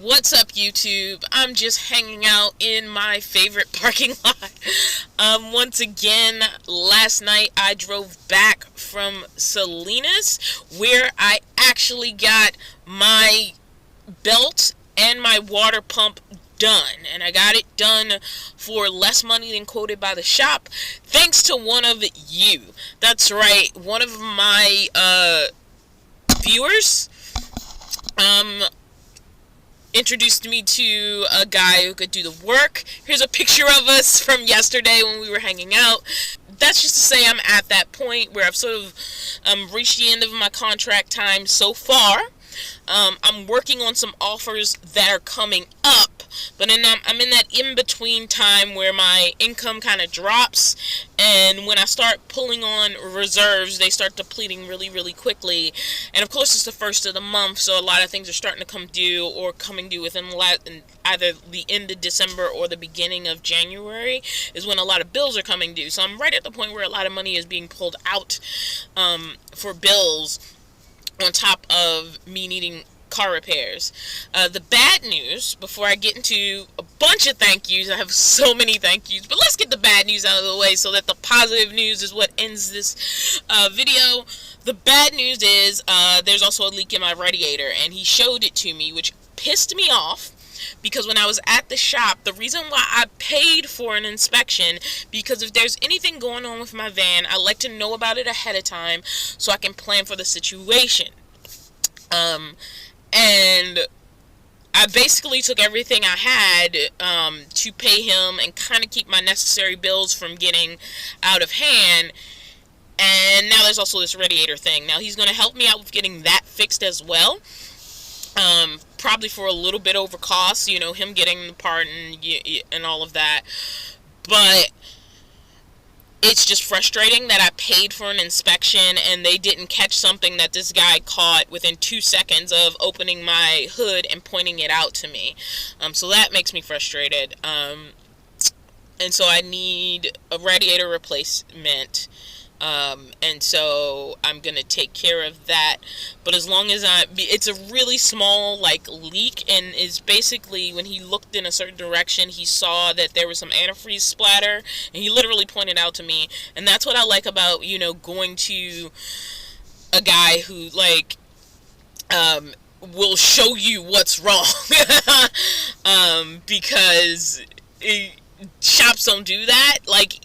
What's up, YouTube? I'm just hanging out in my favorite parking lot. Once again, last night I drove back from Salinas, where I actually got my belt and my water pump done, and I got it done for less money than quoted by the shop, thanks to one of you. That's right, one of my viewers introduced me to a guy who could do the work. Here's a picture of us from yesterday when we were hanging out. That's just to say I'm at that point where I've sort of reached the end of my contract time so far. I'm working on some offers that are coming up, but I'm in that in-between time where my income kind of drops, and when I start pulling on reserves, they start depleting really, really quickly. And of course, it's the first of the month, so a lot of things are starting to come due or coming due within either the end of December or the beginning of January is when a lot of bills are coming due. So I'm right at the point where a lot of money is being pulled out for bills, on top of me needing car repairs. The bad news, before I get into a bunch of thank yous, I have so many thank yous, but let's get the bad news out of the way so that the positive news is what ends this video. The bad news is there's also a leak in my radiator, and he showed it to me, which pissed me off. Because when I was at the shop, the reason why I paid for an inspection, because if there's anything going on with my van, I like to know about it ahead of time so I can plan for the situation. And I basically took everything I had to pay him and kind of keep my necessary bills from getting out of hand. And now there's also this radiator thing. Now he's going to help me out with getting that fixed as well. Probably for a little bit over cost, you know, him getting the part and all of that. But it's just frustrating that I paid for an inspection and they didn't catch something that this guy caught within 2 seconds of opening my hood and pointing it out to me. So that makes me frustrated. And so I need a radiator replacement. And so I'm going to take care of that, but as long as it's a really small, like, leak, and is basically, when he looked in a certain direction, he saw that there was some antifreeze splatter, and he literally pointed out to me, and that's what I like about, you know, going to a guy who, like, will show you what's wrong, because shops don't do that. Like,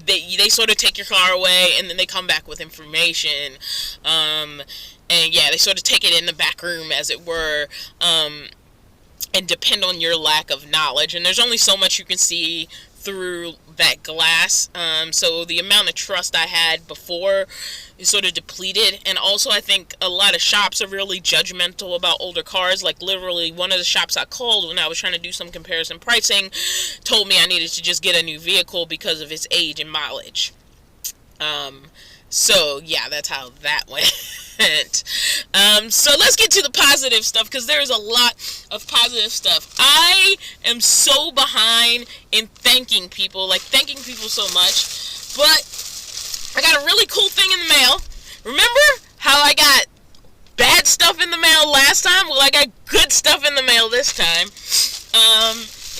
they sort of take your car away and then they come back with information, and yeah, they sort of take it in the back room, as it were, and depend on your lack of knowledge, and there's only so much you can see through that glass. So the amount of trust I had before is sort of depleted. And also, I think a lot of shops are really judgmental about older cars. Like, literally, one of the shops I called when I was trying to do some comparison pricing told me I needed to just get a new vehicle because of its age and mileage. So yeah, that's how that went. So let's get to the positive stuff, because there's a lot of positive stuff. I am so behind in thanking people so much, but I got a really cool thing in the mail. Remember how I got bad stuff in the mail last time? Well, I got good stuff in the mail this time.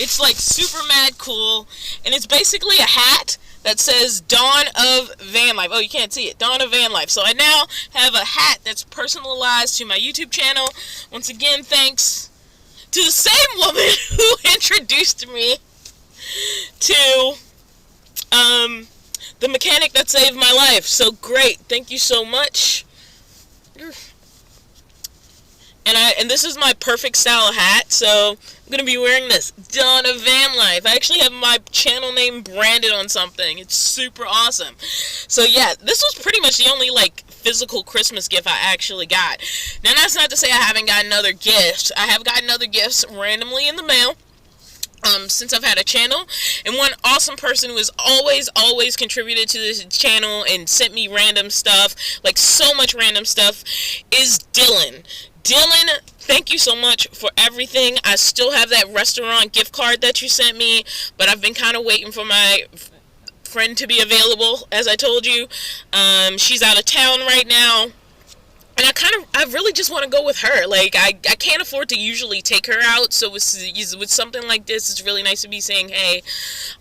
It's like super mad cool, and it's basically a hat that says Dawn of Vanlife. Oh, you can't see it. Dawn of Vanlife. So I now have a hat that's personalized to my YouTube channel. Once again, thanks to the same woman who introduced me to the mechanic that saved my life. So great. Thank you so much. And this is my perfect style hat, so I'm going to be wearing this. Dawn of Vanlife. I actually have my channel name branded on something. It's super awesome. So yeah, this was pretty much the only, like, physical Christmas gift I actually got. Now, that's not to say I haven't gotten other gifts. I have gotten other gifts randomly in the mail since I've had a channel. And one awesome person who has always contributed to this channel and sent me random stuff, like so much random stuff, is Dylan. Dylan, thank you so much for everything. I still have that restaurant gift card that you sent me, but I've been kind of waiting for my friend to be available, as I told you. She's out of town right now, And I really just want to go with her. Like, I can't afford to usually take her out, so with something like this, it's really nice to be saying, hey,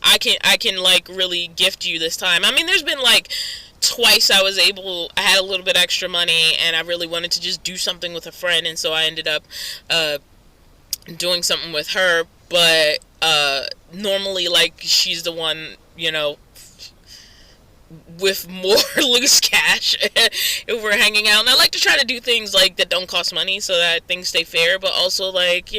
I can like really gift you this time. I mean, there's been like twice I had a little bit extra money, and I really wanted to just do something with a friend, and so I ended up doing something with her. But normally, like, she's the one, with more loose cash if we're hanging out. And I like to try to do things like that don't cost money so that things stay fair, but also, like,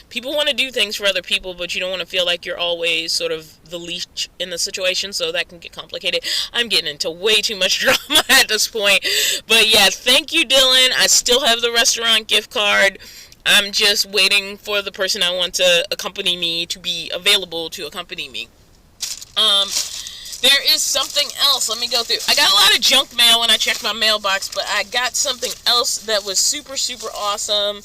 people want to do things for other people, but you don't want to feel like you're always sort of the leech in the situation, so that can get complicated. I'm getting into way too much drama at this point. But yeah, thank you, Dylan. I still have the restaurant gift card. I'm just waiting for the person I want to accompany me to be available to accompany me. There is something else. Let me go through. I got a lot of junk mail when I checked my mailbox, but I got something else that was super, super awesome,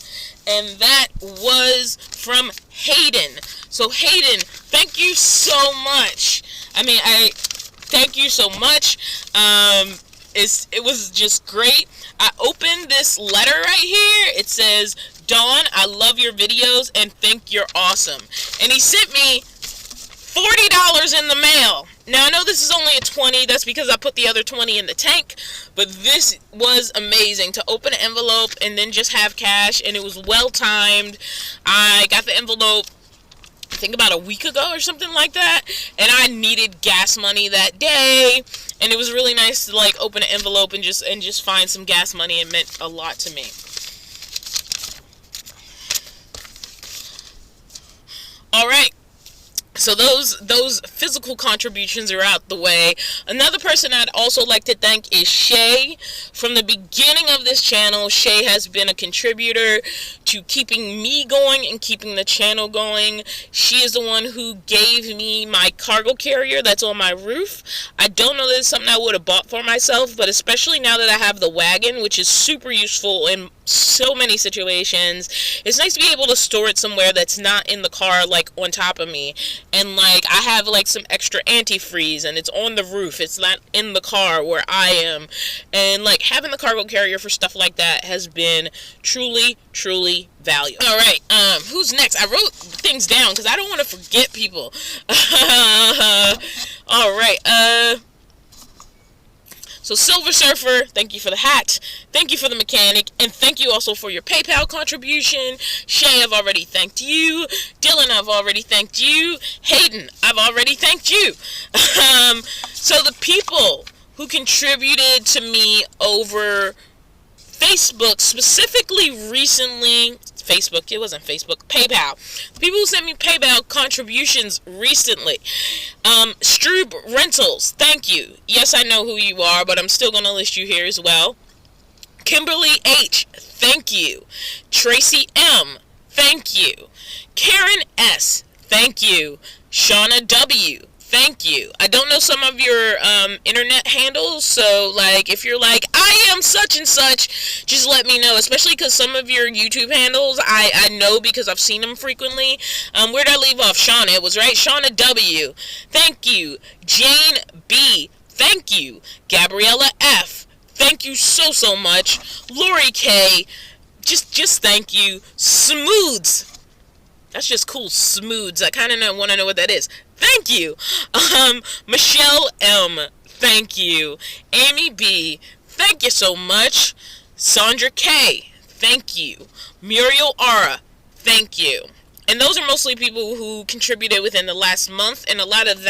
and that was from Hayden. So, Hayden, thank you so much. I thank you so much. It was just great. I opened this letter right here. It says, Dawn, I love your videos and think you're awesome. And he sent me $40 in the mail. Now, I know this is only a 20. That's because I put the other 20 in the tank. But this was amazing to open an envelope and then just have cash. And it was well timed. I got the envelope, I think, about a week ago or something like that. And I needed gas money that day. And it was really nice to, like, open an envelope and just find some gas money. It meant a lot to me. All right. So those physical contributions are out the way. Another person I'd also like to thank is Shay. From the beginning of this channel, Shay has been a contributor to keeping me going and keeping the channel going. She is the one who gave me my cargo carrier that's on my roof. I don't know that it's something I would have bought for myself, but especially now that I have the wagon, which is super useful in so many situations, it's nice to be able to store it somewhere that's not in the car, like on top of me. And, like, I have, like, some extra antifreeze, and it's on the roof. It's not in the car where I am. And, like, having the cargo carrier for stuff like that has been truly, truly valuable. All right, who's next? I wrote things down because I don't want to forget people. All right, so Silver Surfer, thank you for the hat, thank you for the mechanic, and thank you also for your PayPal contribution. Shay, I've already thanked you. Dylan, I've already thanked you. Hayden, I've already thanked you. So the people who contributed to me over Facebook, specifically recently, Facebook, it wasn't Facebook, PayPal. The people who sent me PayPal contributions recently. Stroob Rentals, thank you. Yes, I know who you are, but I'm still going to list you here as well. Kimberly H, thank you. Tracy M, thank you. Karen S, thank you. Shauna W, thank you. I don't know some of your internet handles, so, like, if you're like, I am such and such, just let me know, especially because some of your YouTube handles, I know because I've seen them frequently. Where'd I leave off? Shauna, it was right. Shauna W, thank you. Jane B, thank you. Gabriella F, thank you so much. Lori K, just thank you. Smooths, that's just cool. Smooths, I kind of want to know what that is. Thank you. Michelle M, thank you. Amy B, thank you so much. Sandra K, thank you. Muriel Ara, thank you. And those are mostly people who contributed within the last month, and a lot of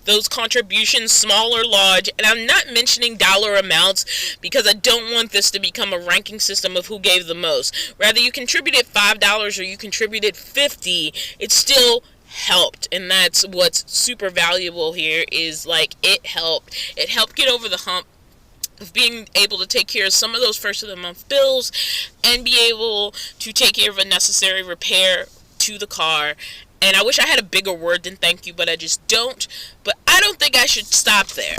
those contributions, small or large, and I'm not mentioning dollar amounts because I don't want this to become a ranking system of who gave the most. Rather, you contributed $5 or you contributed $50, it still helped, and that's what's super valuable here, is like it helped get over the hump of being able to take care of some of those first of the month bills and be able to take care of a necessary repair to the car. And I wish I had a bigger word than thank you, but I just don't. But I don't think I should stop there.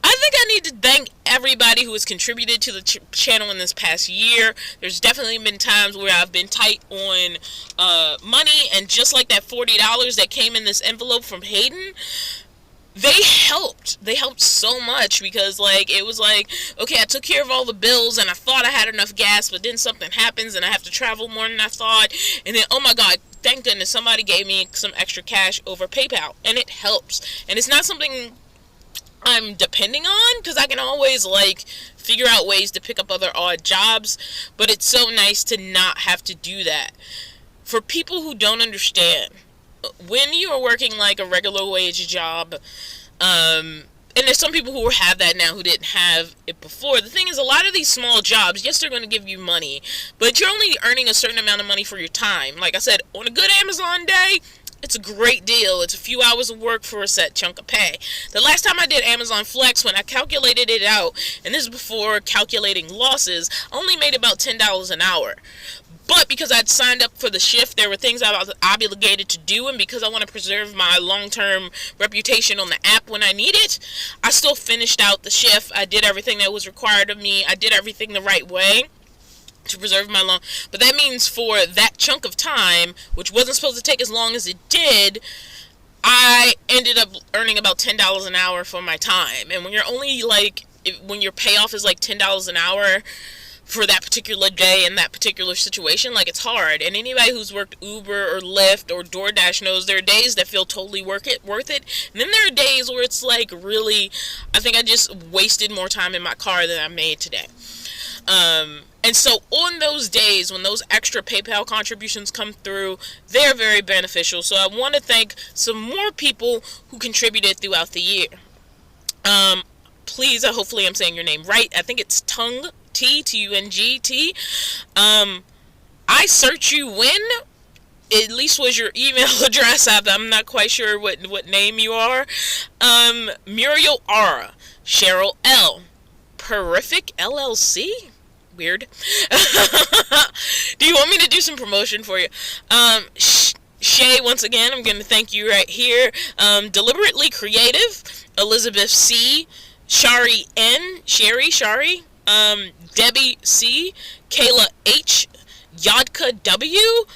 I think I need to thank everybody who has contributed to the channel in this past year. There's definitely been times where I've been tight on money, and just like that $40 that came in this envelope from Hayden, They helped so much, because like it was like, okay, I took care of all the bills and I thought I had enough gas, but then something happens and I have to travel more than I thought, and then, oh my god, thank goodness somebody gave me some extra cash over PayPal, and it helps. And it's not something I'm depending on, because I can always like figure out ways to pick up other odd jobs, but it's so nice to not have to do that. For people who don't understand, when you are working like a regular wage job, and there's some people who have that now who didn't have it before. The thing is, a lot of these small jobs, yes, they're going to give you money, but you're only earning a certain amount of money for your time. Like I said, on a good Amazon day, it's a great deal. It's a few hours of work for a set chunk of pay. The last time I did Amazon Flex, when I calculated it out, and this is before calculating losses, I only made about $10 an hour. But because I'd signed up for the shift, there were things I was obligated to do, and because I want to preserve my long-term reputation on the app when I need it, I still finished out the shift. I did everything that was required of me. I did everything the right way to preserve my long. But that means for that chunk of time, which wasn't supposed to take as long as it did, I ended up earning about $10 an hour for my time. And when you're only like, when your payoff is like $10 an hour for that particular day in that particular situation, like, it's hard. And anybody who's worked Uber or Lyft or DoorDash knows there are days that feel totally worth it, and then there are days where it's like, really, I think I just wasted more time in my car than I made today. And so on those days when those extra PayPal contributions come through, they're very beneficial. So I want to thank some more people who contributed throughout the year. Please, hopefully I'm saying your name right. I think it's Tung T-U-N-G-T. I search you when, at least was your email address. I'm not quite sure what name you are. Muriel R. Cheryl L. Perific LLC? Weird. Do you want me to do some promotion for you? Shay, once again, I'm going to thank you right here. Deliberately Creative, Elizabeth C. Shari N. Shari, Debbie C. Kayla H. Yodka W.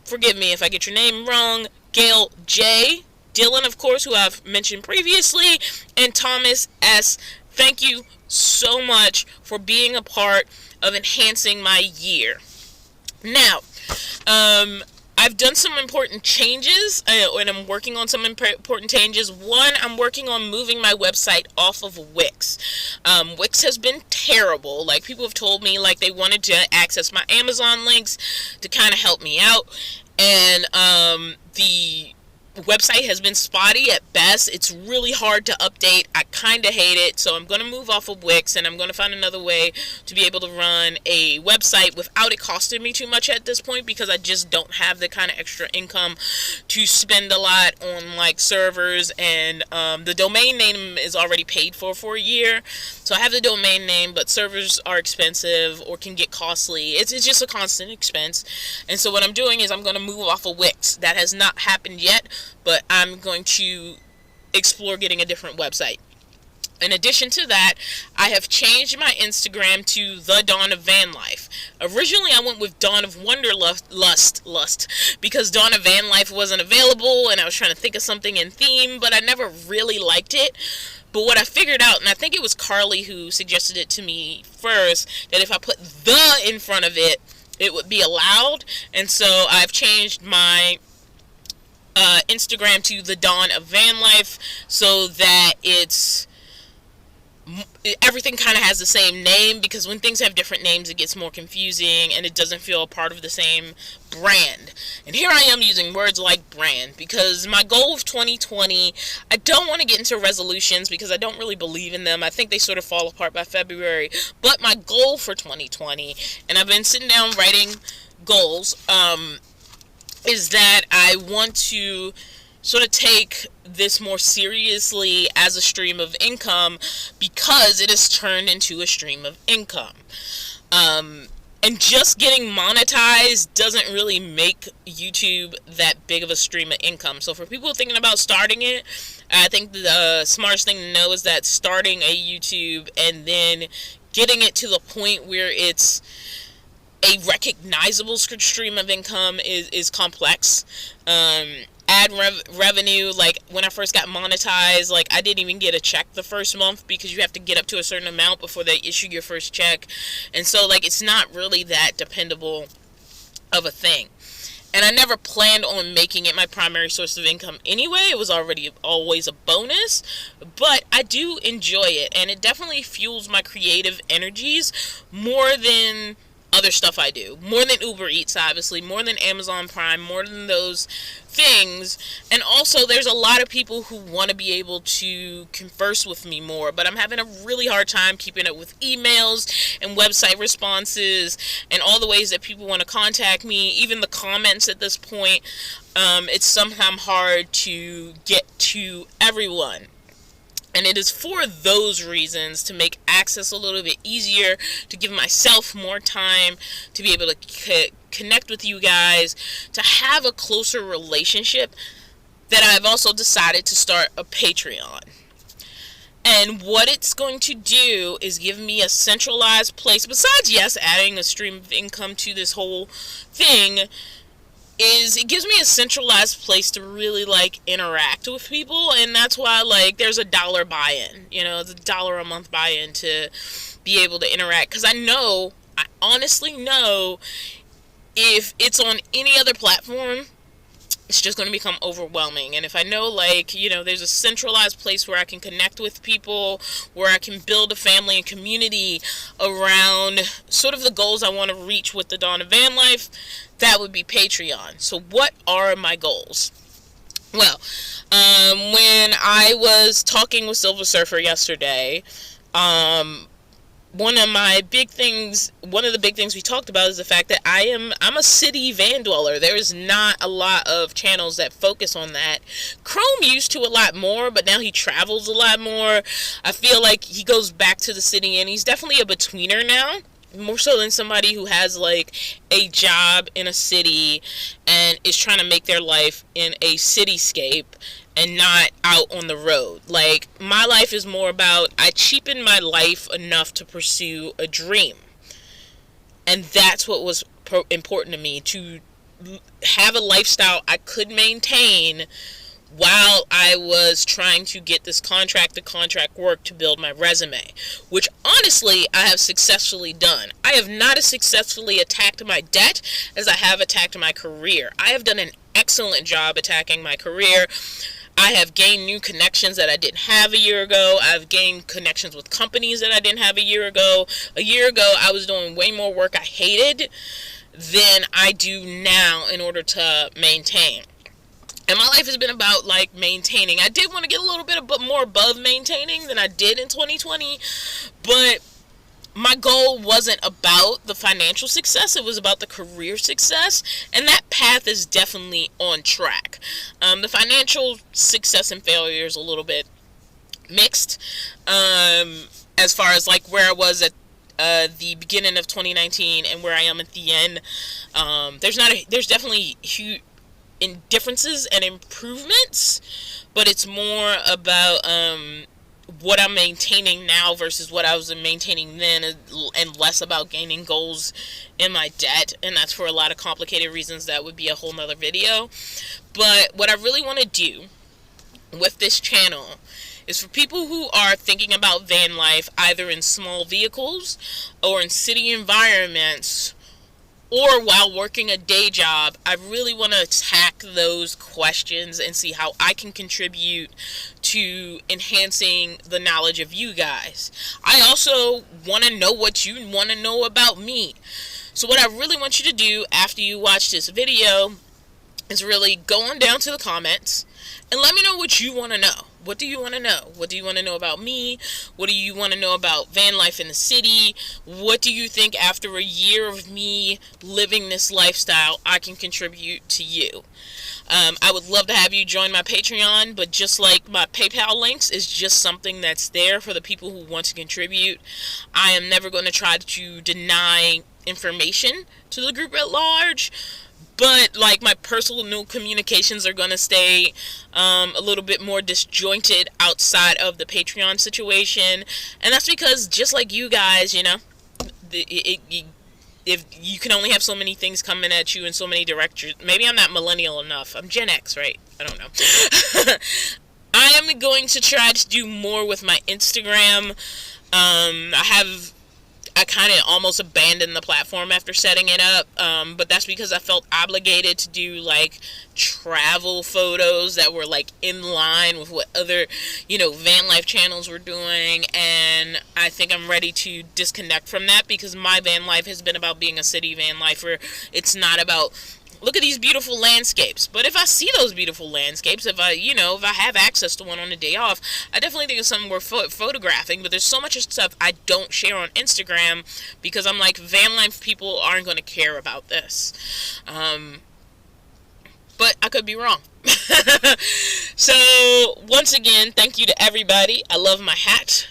Forgive me if I get your name wrong. Gail J. Dylan, of course, who I've mentioned previously, and Thomas S. Thank you so much for being a part of enhancing my year. Now, I've done some important changes, and I'm working on some important changes. One, I'm working on moving my website off of Wix. Wix has been terrible. Like, people have told me, like, they wanted to access my Amazon links to kind of help me out, and the website has been spotty at best. It's really hard to update. I kind of hate it, so I'm going to move off of Wix, and I'm going to find another way to be able to run a website without it costing me too much at this point, because I just don't have the kind of extra income to spend a lot on like servers, and the domain name is already paid for a year, so I have the domain name, but servers are expensive or can get costly. It's just a constant expense, and so what I'm doing is I'm going to move off of Wix. That has not happened yet, but I'm going to explore getting a different website. In addition to that, I have changed my Instagram to The Dawn of Vanlife. Originally, I went with Dawn of Wanderlust, because Dawn of Vanlife wasn't available, and I was trying to think of something in theme, but I never really liked it. But what I figured out, and I think it was Carly who suggested it to me first, that if I put the in front of it, it would be allowed. And so I've changed my Instagram to The Dawn of Vanlife, so that everything kind of has the same name, because when things have different names, it gets more confusing and it doesn't feel a part of the same brand. And here I am using words like brand, because my goal of 2020, I don't want to get into resolutions because I don't really believe in them. I think they sort of fall apart by February. But my goal for 2020, and I've been sitting down writing goals, is that I want to sort of take this more seriously as a stream of income, because it has turned into a stream of income. And just getting monetized doesn't really make YouTube that big of a stream of income. So for people thinking about starting it, I think the smartest thing to know is that starting a YouTube and then getting it to the point where it's a recognizable stream of income is complex. ad revenue. Like when I first got monetized, like I didn't even get a check the first month because you have to get up to a certain amount before they issue your first check. And so like it's not really that dependable of a thing. And I never planned on making it my primary source of income anyway. It was already always a bonus. But I do enjoy it. And it definitely fuels my creative energies more than other stuff I do. More than Uber Eats, obviously. More than Amazon Prime. More than those things. And also, there's a lot of people who want to be able to converse with me more. But I'm having a really hard time keeping up with emails and website responses and all the ways that people want to contact me. Even the comments at this point. It's sometimes hard to get to everyone. And it is for those reasons, to make access a little bit easier, to give myself more time to be able to connect with you guys, to have a closer relationship, that I've also decided to start a Patreon. And what it's going to do is give me a centralized place, besides, yes, adding a stream of income to this whole thing, is it gives me a centralized place to really like interact with people. And that's why like there's $1 buy-in, it's $1 a month buy-in to be able to interact, because I honestly know if it's on any other platform, it's just going to become overwhelming. And if I know there's a centralized place where I can connect with people, where I can build a family and community around sort of the goals I want to reach with the Dawn of Vanlife, that would be Patreon. So what are my goals? Well, when I was talking with Silver Surfer yesterday, one of the big things we talked about is the fact that I'm a city van dweller. There is not a lot of channels that focus on that. Chrome used to a lot more, but now he travels a lot more. I feel like he goes back to the city, and he's definitely a betweener now. More so than somebody who has like a job in a city and is trying to make their life in a cityscape and not out on the road. Like, my life is more about, I cheapened my life enough to pursue a dream. And that's what was important to me, to have a lifestyle I could maintain while I was trying to get this contract-to-contract work to build my resume, which honestly I have successfully done. I have not as successfully attacked my debt as I have attacked my career. I have done an excellent job attacking my career. I have gained new connections that I didn't have a year ago. I've gained connections with companies that I didn't have a year ago. A year ago, I was doing way more work I hated than I do now in order to maintain. And my life has been about, like, maintaining. I did want to get a little bit more above maintaining than I did in 2020. But my goal wasn't about the financial success. It was about the career success. And that path is definitely on track. The financial success and failure is a little bit mixed. As far as, like, where I was at the beginning of 2019 and where I am at the end. There's definitely huge differences and improvements, but it's more about what I'm maintaining now versus what I was maintaining then, and less about gaining goals in my debt. And that's for a lot of complicated reasons. That would be a whole nother video. But what I really want to do with this channel is for people who are thinking about van life, either in small vehicles or in city environments, or while working a day job. I really want to attack those questions and see how I can contribute to enhancing the knowledge of you guys. I also want to know what you want to know about me. So what I really want you to do after you watch this video is really go on down to the comments and let me know what you want to know. What do you want to know? What do you want to know about me? What do you want to know about van life in the city? What do you think after a year of me living this lifestyle I can contribute to you? I would love to have you join my Patreon, but just like my PayPal links is just something that's there for the people who want to contribute. I am never going to try to deny information to the group at large. But, like, my personal communications are going to stay a little bit more disjointed outside of the Patreon situation. And that's because, just like you guys, if you can only have so many things coming at you in so many directions. Maybe I'm not millennial enough. I'm Gen X, right? I don't know. I am going to try to do more with my Instagram. I kind of almost abandoned the platform after setting it up, but that's because I felt obligated to do like travel photos that were like in line with what other, van life channels were doing, and I think I'm ready to disconnect from that because my van life has been about being a city van lifer. It's not about look at these beautiful landscapes. But if I see those beautiful landscapes, if I have access to one on a day off, I definitely think it's something worth photographing. But there's so much stuff I don't share on Instagram because I'm like, van life people aren't going to care about this. But I could be wrong. So, once again, thank you to everybody. I love my hat.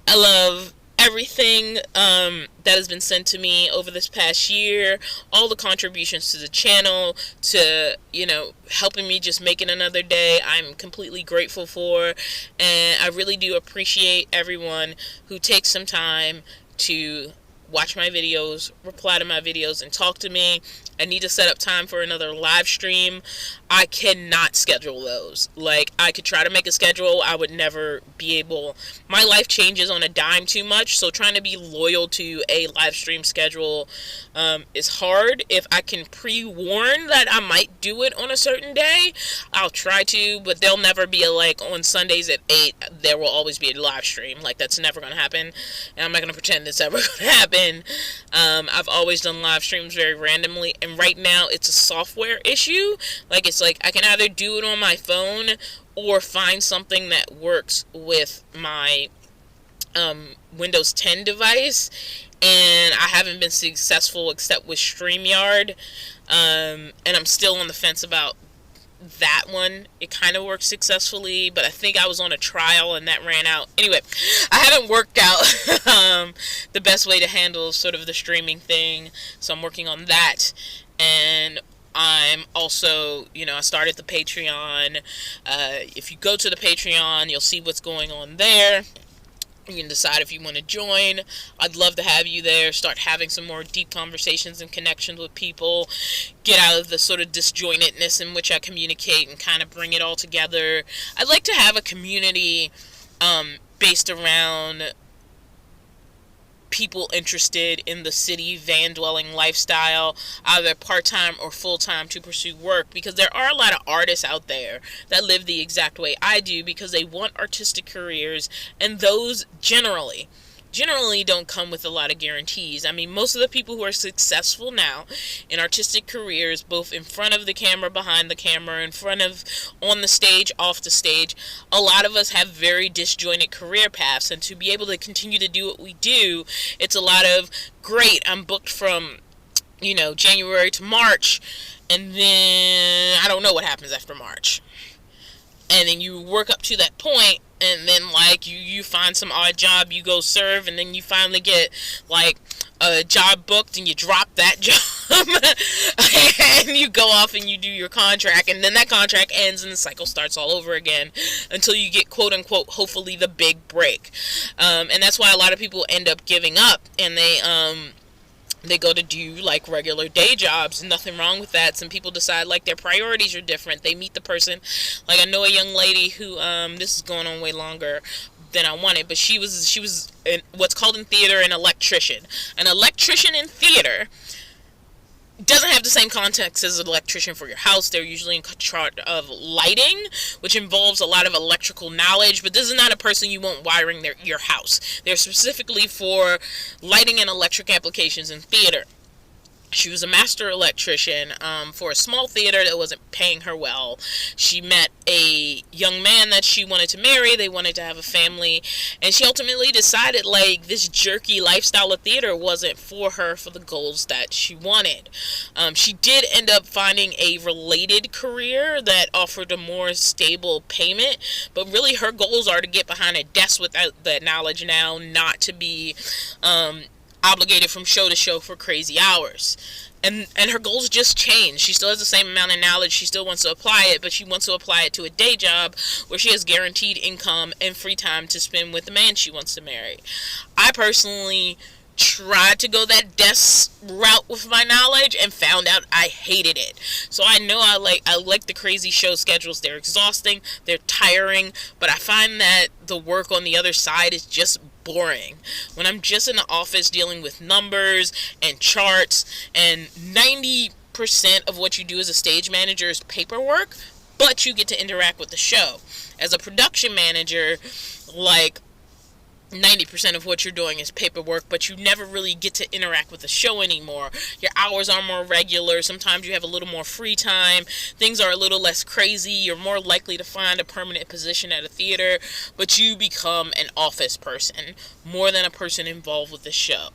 I love everything that has been sent to me over this past year, all the contributions to the channel, to helping me just make it another day. I'm completely grateful for, and I really do appreciate everyone who takes some time to watch my videos, reply to my videos, and talk to me. I need to set up time for another live stream. I cannot schedule those. Like, I could try to make a schedule. I would never be able. My life changes on a dime too much, so trying to be loyal to a live stream schedule is hard. If I can pre-warn that I might do it on a certain day, I'll try to, but they'll never be like on Sundays at 8, there will always be a live stream. Like, that's never going to happen, and I'm not going to pretend it's ever going to happen. I've always done live streams very randomly, and right now it's a software issue. Like, it's like I can either do it on my phone or find something that works with my Windows 10 device, and I haven't been successful except with StreamYard, and I'm still on the fence about that one. It kind of worked successfully, but I think I was on a trial and that ran out. Anyway, I haven't worked out the best way to handle sort of the streaming thing, so I'm working on that. And I'm also, I started the Patreon. If you go to the Patreon, you'll see what's going on there. You can decide if you want to join. I'd love to have you there. Start having some more deep conversations and connections with people. Get out of the sort of disjointedness in which I communicate and kind of bring it all together. I'd like to have a community based around people interested in the city van dwelling lifestyle, either part-time or full-time, to pursue work, because there are a lot of artists out there that live the exact way I do because they want artistic careers, and those generally don't come with a lot of guarantees. I mean, most of the people who are successful now in artistic careers, both in front of the camera, behind the camera, on the stage, off the stage, a lot of us have very disjointed career paths, and to be able to continue to do what we do, it's a lot of, great, I'm booked from, January to March, and then I don't know what happens after March. And then you work up to that point, and then like you find some odd job, you go serve, and then you finally get like a job booked, and you drop that job and you go off and you do your contract, and then that contract ends and the cycle starts all over again until you get, quote unquote, hopefully the big break. And that's why a lot of people end up giving up, and they go to do like regular day jobs. Nothing wrong with that. Some people decide like their priorities are different. They meet the person. Like, I know a young lady who this is going on way longer than I wanted, but she was what's called in theater an electrician. An electrician in theater doesn't have the same context as an electrician for your house. They're usually in charge of lighting, which involves a lot of electrical knowledge, but this is not a person you want wiring your house. They're specifically for lighting and electric applications in theater. She was a master electrician for a small theater that wasn't paying her well. She met a young man that she wanted to marry. They wanted to have a family. And she ultimately decided, like, this jerky lifestyle of theater wasn't for her for the goals that she wanted. She did end up finding a related career that offered a more stable payment. But really, her goals are to get behind a desk with that knowledge now, not to be obligated from show to show for crazy hours. And her goals just change. She still has the same amount of knowledge. She still wants to apply it, but she wants to apply it to a day job where she has guaranteed income and free time to spend with the man she wants to marry. I personally tried to go that desk route with my knowledge and found out I hated it. So I know I like the crazy show schedules. They're exhausting, they're tiring, but I find that the work on the other side is just boring. When I'm just in the office dealing with numbers and charts, and 90% of what you do as a stage manager is paperwork, but you get to interact with the show. As a production manager, like, 90% of what you're doing is paperwork, but you never really get to interact with the show anymore. Your hours are more regular. Sometimes you have a little more free time. Things are a little less crazy. You're more likely to find a permanent position at a theater, but you become an office person more than a person involved with the show.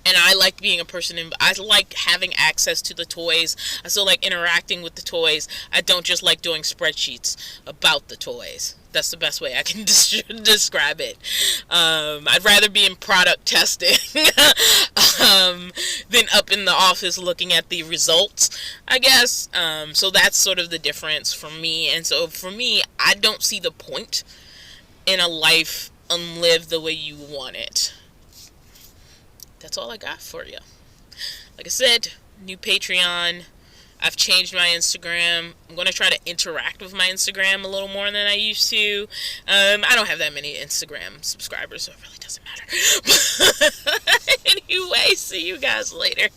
And I like being a person I like having access to the toys. I still like interacting with the toys. I don't just like doing spreadsheets about the toys. That's the best way I can describe it. I'd rather be in product testing than up in the office looking at the results, I guess. So that's sort of the difference for me. And so for me, I don't see the point in a life unlived the way you want it. That's all I got for you. Like I said, new Patreon. I've changed my Instagram. I'm going to try to interact with my Instagram a little more than I used to. I don't have that many Instagram subscribers, so it really doesn't matter. Anyway, see you guys later.